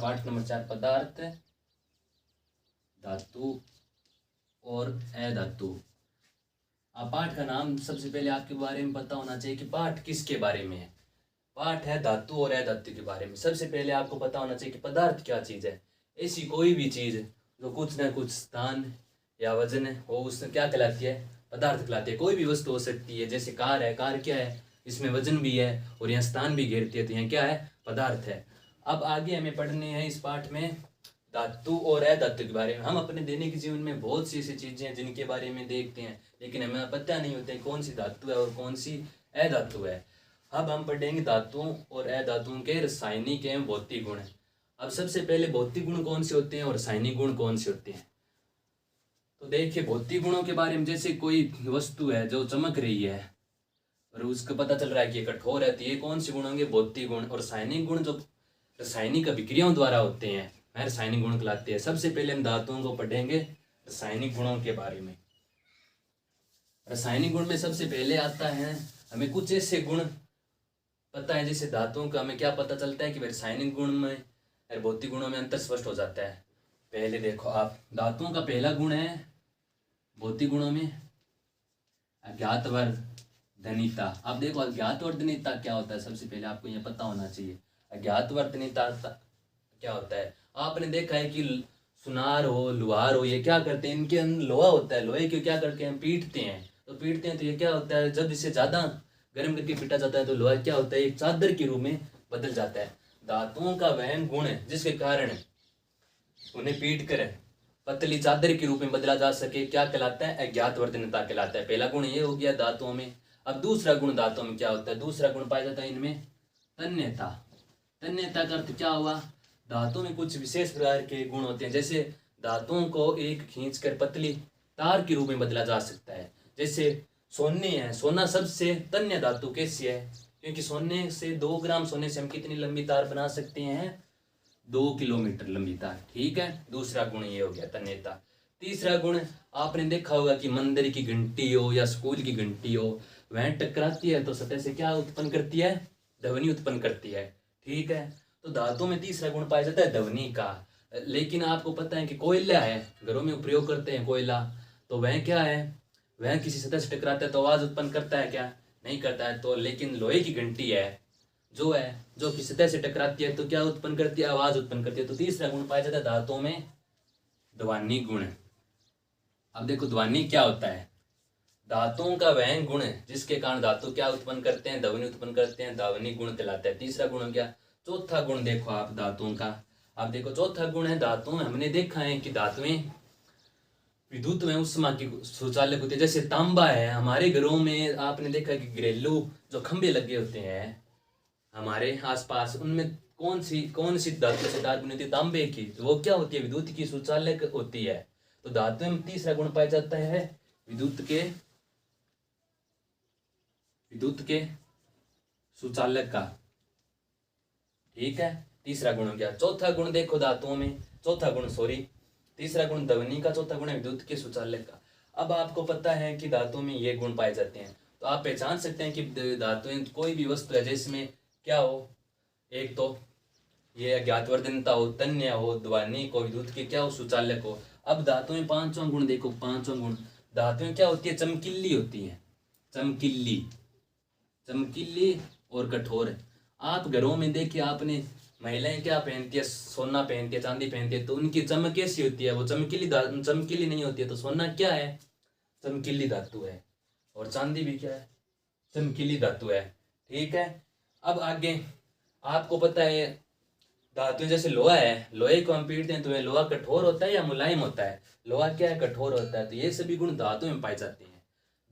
पाठ नंबर 4 पदार्थ, धातु और अधातु। अब पाठ का नाम सबसे पहले आपके बारे में पता होना चाहिए कि पाठ किसके बारे में है। पाठ है धातु और अधातु के बारे में। सबसे पहले आपको पता होना चाहिए कि पदार्थ क्या चीज़ है। ऐसी कोई भी चीज़ जो कुछ ना कुछ स्थान या वजन हो उसमें क्या कहलाती है, पदार्थ कहलाती है। कोई भी वस्तु हो सकती है, जैसे कार है, कार क्या है, इसमें वजन भी है और यहाँ स्थान भी घेरती है, तो यहाँ क्या है, पदार्थ है। अब आगे हमें पढ़ने हैं इस पाठ में धातु और अधातु के बारे में। हम अपने दैनिक जीवन में बहुत सी ऐसी चीज़ें हैं जिनके बारे में देखते हैं, लेकिन हमें पता नहीं होता है कौन सी धातु है और कौन सी अधातु है। अब हम पढ़ेंगे धातुओं और अधातुओं के रासायनिक एवं भौतिक गुण। अब सबसे पहले भौतिक गुण कौन से होते हैं और रासायनिक गुण कौन से होते हैं। तो देखिए भौतिक गुणों के बारे में, जैसे कोई वस्तु है जो चमक रही है और उसका पता चल रहा है कि ये कठोर है, तो ये कौन से गुण होंगे, भौतिक गुण। और रासायनिक गुण जो रासायनिक अभिक्रियाओं द्वारा होते हैं वह रासायनिक गुण कहलाते हैं। सबसे पहले हम धातुओं को पढ़ेंगे रासायनिक गुणों के बारे में। रासायनिक गुण में सबसे पहले आता है, हमें कुछ ऐसे गुण पता है, जैसे धातुओं का हमें क्या पता चलता है कि रासायनिक गुण में और भौतिक गुणों में अंतर स्पष्ट हो जाता है। पहले देखो आप, धातुओं का पहला गुण है भौतिक गुणों में अज्ञातवर्धनीयता। आप देखो अज्ञातवर्धनीयता क्या होता है, सबसे पहले आपको यह पता होना चाहिए। अज्ञातवर्धनीयता क्या होता है, आपने देखा है कि सुनार हो, लोहार हो, ये क्या करते हैं, इनके अंदर लोहा होता है, लोहे को क्या करके हम पीटते हैं, तो ये क्या होता है, जब इसे ज़्यादा गर्म करके पीटा जाता है तो लोहा क्या होता है, एक चादर के रूप में बदल जाता है। धातुओं का वह गुण है जिसके कारण उन्हें पीट कर पतली चादर के रूप में बदला जा सके, क्या कहलाता है, अज्ञातवर्धनीयता कहलाता है। पहला गुण ये हो गया धातुओं में। अब दूसरा गुण धातुओं में क्या होता है, दूसरा गुण पाया जाता है इनमें तन्यता। तन्यता का अर्थ क्या हुआ, धातुओं में कुछ विशेष प्रकार के गुण होते हैं, जैसे धातुओं को एक खींचकर पतली तार के रूप में बदला जा सकता है। जैसे सोने है, सोना सबसे तन्य धातु कैसी है, क्योंकि सोने से 2 ग्राम सोने से हम कितनी लंबी तार बना सकते हैं, 2 किलोमीटर लंबी तार। ठीक है, दूसरा गुण ये हो गया तन्यता। तीसरा गुण आपने देखा होगा कि मंदिर की घंटी हो या स्कूल की घंटी हो, वह टकराती है तो सतह से क्या उत्पन्न करती है, ध्वनि उत्पन्न करती है। ठीक है, तो धातु में तीसरा गुण पाया जाता है ध्वनि का। लेकिन आपको पता है कि कोयला है, घरों में प्रयोग करते हैं कोयला, तो वह क्या है, वह किसी सतह से टकराता है तो आवाज उत्पन्न करता है क्या, नहीं करता है। तो लेकिन लोहे की घंटी है जो किसी सतह से टकराती है तो क्या उत्पन्न करती है, आवाज उत्पन्न करती है। तो तीसरा गुण पाया जाता है धातुओं में ध्वनि गुण। अब देखो ध्वनि क्या होता है, धातुओं का वह गुण है जिसके कारण धातु क्या उत्पन्न करते हैं, ध्वनि उत्पन्न करते हैं, ध्वनि गुण कहलाता है। तीसरा गुण हो गया। चौथा गुण देखो आप धातुओं का, आप देखो चौथा गुण है धातुओं में, हमने देखा है कि धातुएं विद्युत में उष्मा की सुचालक होती है। जैसे तांबा है, हमारे घरों में आपने देखा है कि घरेलू जो खंभे लगे होते हैं हमारे आसपास, उनमें कौन सी धातु से तार बनी होती है, तांबे की, तो वो क्या होती है, विद्युत की सुचालक होती है। तो धातु में तीसरा गुण पाया जाता है विद्युत के सुचालक का। ठीक है, तीसरा गुण हो गया। चौथा गुण देखो धातुओं में, तीसरा गुण ध्वनि का, चौथा गुण है विद्युत के सुचालक का। अब आपको पता है कि धातुओं में ये गुण पाए जाते हैं, तो आप पहचान सकते हैं कि धातुएं कोई भी वस्तु है जिसमें क्या हो, एक तो ये अज्ञातवर्धनीयता हो, तन्य हो, ध्वनि को, विद्युत के क्या हो, सुचालक हो। अब धातुएं में पांचवां गुण देखो, पांचवां गुण, धातुएं क्या होती है, चमकीली होती है, चमकीली और कठोर। आप घरों में देखिए, आपने महिलाएं क्या पहनती है, सोना पहनती है, चांदी पहनती है, तो उनकी चमक कैसी होती है, वो चमकीली नहीं होती है। तो सोना क्या है, चमकीली धातु है, और चांदी भी क्या है, चमकीली धातु है। ठीक है, अब आगे आपको पता है धातु जैसे लोहा है, लोहे को हम पीटते हैं तो वह लोहा कठोर होता है या मुलायम होता है, लोहा क्या है, कठोर होता है। तो ये सभी गुण धातु में पाए जाते हैं।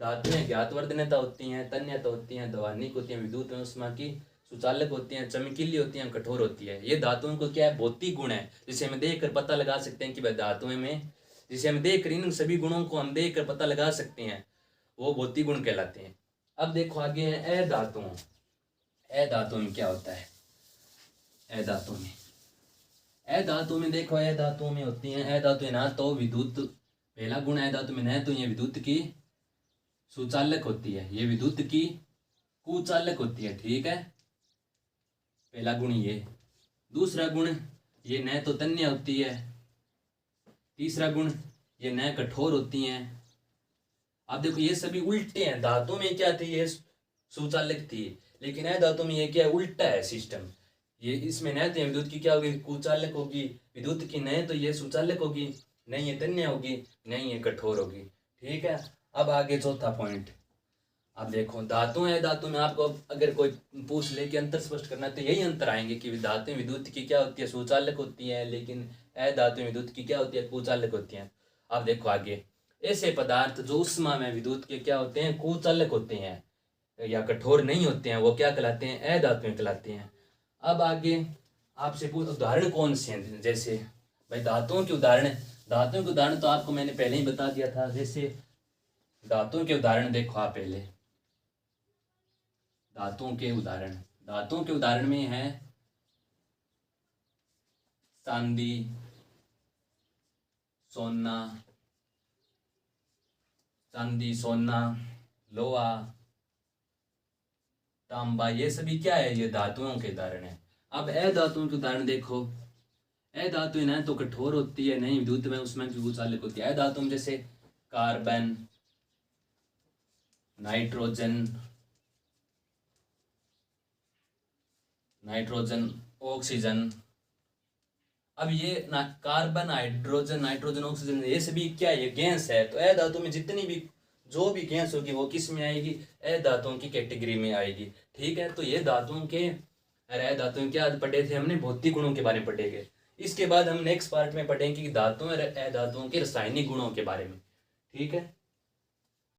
धातुएं ज्ञातवर्धनीयता होती हैं, तन्यता होती हैं, ध्वनिक होती हैं, विद्युत उष्मा की सुचालक होती हैं, चमकीली होती हैं, कठोर होती है। ये धातुओं को क्या है, भौतिक गुण है, जिसे हम देख कर पता लगा सकते हैं कि वह धातुएं में, जिसे हम देख कर इन सभी गुणों को हम देख कर पता लगा सकते हैं, वो भौतिक गुण कहलाते हैं। अब देखो आगे है अधातुओं में क्या होता है, अधातु में देखो, अधातु में होती हैं, अधातु ना तो विद्युत, पहला गुण अधातु में न तो ये विद्युत की सुचालक होती है, ये विद्युत की कुचालक होती है। ठीक है, पहला गुण ये। दूसरा गुण ये न तो तन्य होती है। तीसरा गुण, ये न कठोर होती हैं। आप देखो ये सभी उल्टे हैं। धातु में क्या थी, ये सुचालक थी, लेकिन यह धातु में ये क्या है, उल्टा है सिस्टम। ये इसमें न तो विद्युत की क्या होगी, कुचालक होगी, विद्युत की न तो ये सुचालक होगी, नहीं ये तन्य होगी, नहीं ये कठोर होगी। ठीक है, अब आगे चौथा पॉइंट। अब देखो धातु है, धातु में आपको अगर कोई पूछ ले कि अंतर स्पष्ट करना है तो यही अंतर आएंगे कि धातु विद्युत की क्या होती है, सुचालक होती है, लेकिन अधातु विद्युत की क्या होती है, कुचालक होती है। अब देखो आगे, ऐसे पदार्थ जो उष्मा में विद्युत के क्या होते हैं, कुचालक होते हैं या कठोर नहीं होते हैं, वो क्या कहलाते हैं, अधातु कहलाते हैं। अब आगे आपसे पूछ उदाहरण कौन से हैं, जैसे भाई धातुओं के उदाहरण, धातुओं के उदाहरण तो आपको मैंने पहले ही बता दिया था। जैसे धातुओं के उदाहरण देखो आप पहले, धातुओं के उदाहरण, धातुओं के उदाहरण में है चांदी, सोना, चांदी, सोना, लोहा, तांबा, ये सभी क्या है, ये धातुओं के उदाहरण है। अब अधातुओं के उदाहरण देखो, अधातु न तो कठोर होती है, नहीं विद्युत में उसमें भी कुचालक होती है। अधातु में जैसे कार्बन, नाइट्रोजन, ऑक्सीजन। अब ये कार्बन, हाइड्रोजन, नाइट्रोजन, ऑक्सीजन, ये सभी क्या है, ये गैस है। तो अधातु में जितनी भी जो भी गैस होगी वो किस में आएगी, अधातुओं की कैटेगरी में आएगी। ठीक है, तो ये धातुओं के, अरे धातुओं क्या पढ़े थे हमने, भौतिक गुणों के बारे में पढ़ेंगे। इसके बाद हम नेक्स्ट पार्ट में पढ़ेंगे कि धातुओं और अधातुओं के रासायनिक गुणों के बारे में। ठीक है।